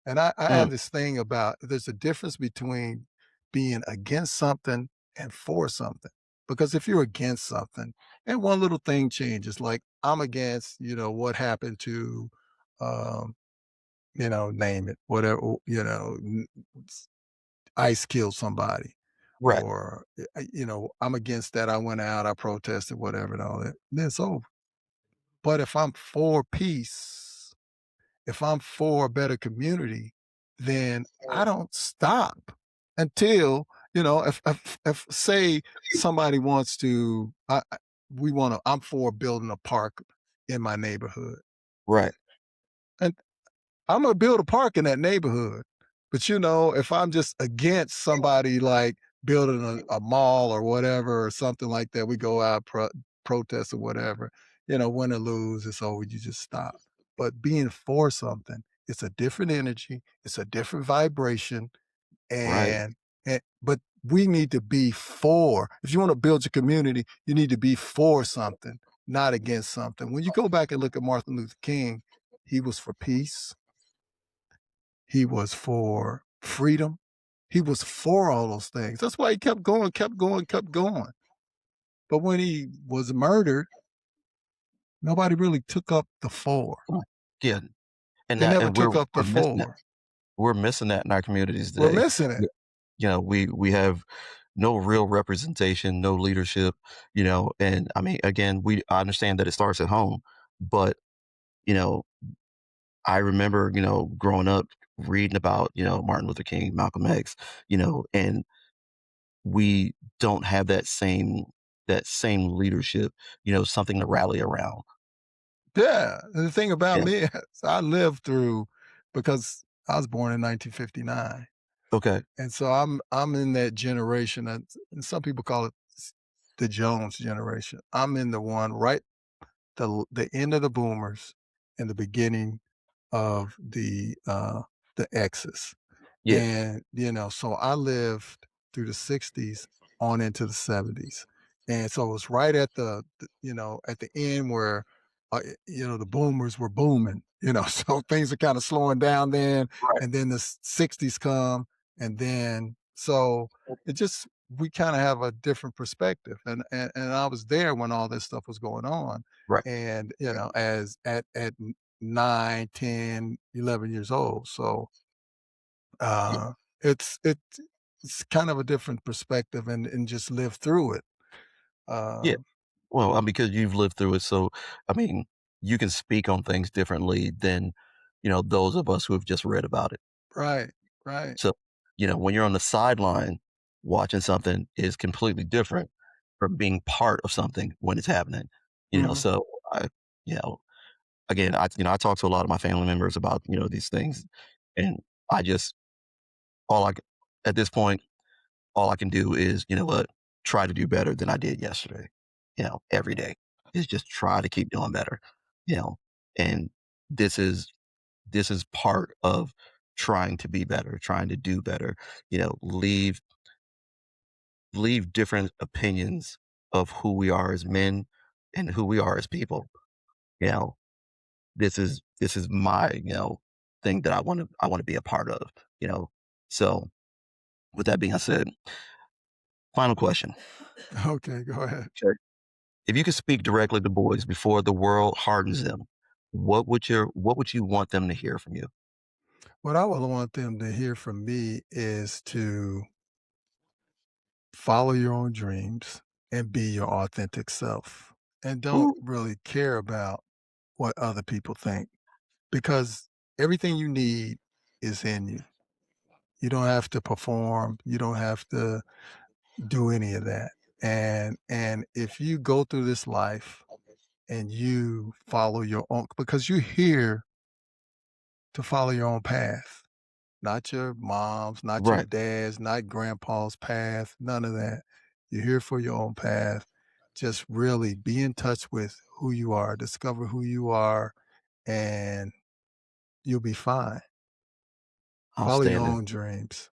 And I mm, have this thing about there's a difference between being against something and for something. Because if you're against something and one little thing changes, like I'm against, what happened to name it, whatever, ICE killed somebody, Right. or I'm against that. I went out, I protested, whatever, and all that. Then it's over. But if I'm for peace, if I'm for a better community, then I don't stop until, if say somebody wants to, we want to, I'm for building a park in my neighborhood. Right. And I'm gonna build a park in that neighborhood. But if I'm just against somebody like building a mall or whatever or something like that, we go out protest or whatever. Win or lose, it's over. You just stop. But being for something, it's a different energy. It's a different vibration, Right. and but we need to be for. If you want to build your community, you need to be for something, not against something. When you go back and look at Martin Luther King, he was for peace. He was for freedom. He was for all those things. That's why he kept going, kept going, kept going. But when he was murdered, nobody really took up the for. Right. Yeah. And They that never and took up the we're missing that. for. We're missing that in our communities We're today. missing it. Y we have no real representation, no leadership, and I mean, again, I understand that it starts at home, but, you know, I remember, growing up reading about, Martin Luther King, Malcolm X, and we don't have that same leadership, something to rally around. Yeah. And the thing about Yeah. me is I lived through because I was born in 1959. Okay. And so I'm in that generation, and some people call it the Jones generation. I'm in the one right the end of the boomers and the beginning of the X's. Yeah. And, so I lived through the '60s on into the '70s. And so it was right at at the end where, the boomers were booming, so things are kind of slowing down then. Right. And then the '60s come. And then, so it just, we kind of have a different perspective. And I was there when all this stuff was going on. Right. And, as at 9, 10, 11 years old. So, Y uh, it's kind of a different perspective and just live through it. yeah. Uh, Well, because you've lived through it, so, I mean, you can speak on things differently than, those of us who have just read about it. right, right. So, when you're on the sideline watching something is completely different from being part of something when it's happening. Mhm. So you know, again, I talk to a lot of my family members about, these things, and I just all I c at this point, all I can do is, you know what, try to do better than I did yesterday, every day. Is just try to keep doing better, you know, and this is this is part of trying to be better, trying to do better, leave different opinions of who we are as men and who we are as people. You know, this is my, thing that I want to be a part of, you know. So with that being said, final question. Okay, go ahead. Sure. If you could speak directly to boys before the world hardens them, what would you want them to hear from you? What I would want them to hear from me is to follow your own dreams and be your authentic self, and don't Ooh, really care about what other people think, because everything you need is in you. You don't have to perform. You don't have to do any of that. And if you go through this life and you follow your own, because you're here to follow your own path, not your mom's, not your right. dad's, not grandpa's path, none of that. You're here for your own path. Just really be in touch with who you are, discover who you are, and you'll be fine. Follow your Outstanding. own dreams.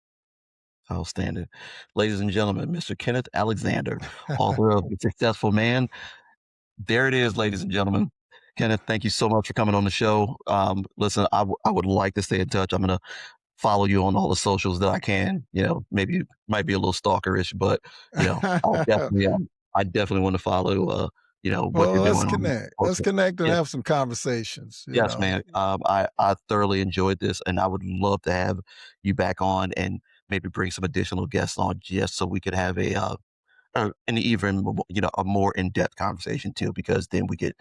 Outstanding. Ladies and gentlemen, Mr. Kenneth Alexander, author of The Successful Man. There it is, ladies and gentlemen. Kenneth, thank you so much for coming on the show. Listen, I would like to stay in touch. I'm going to follow you on all the socials that I can. Maybe it might be a little stalkerish, but I definitely want to follow, what you're Well, let's doing on connect. Let's social. connect and Yeah, have some conversations, yes, man. I thoroughly enjoyed this, and I would love to have you back on. And maybe bring some additional guests on just so we could have an even a more in-depth conversation too, because then we get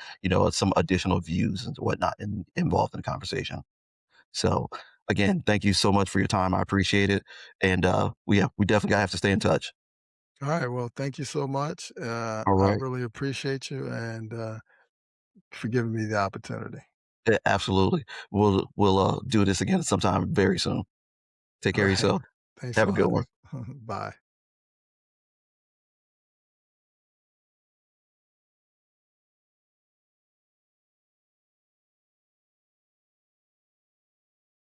some additional views and whatnot involved in the conversation. So again, thank you so much for your time. I appreciate it, and we definitely gotta have to stay in touch. All right. Well, thank you so much. All I right. really appreciate you and for giving me the opportunity. Yeah, absolutely. We'll do this again sometime very soon. Take All care of right. yourself. Thanks Have a a good lot. one. Bye.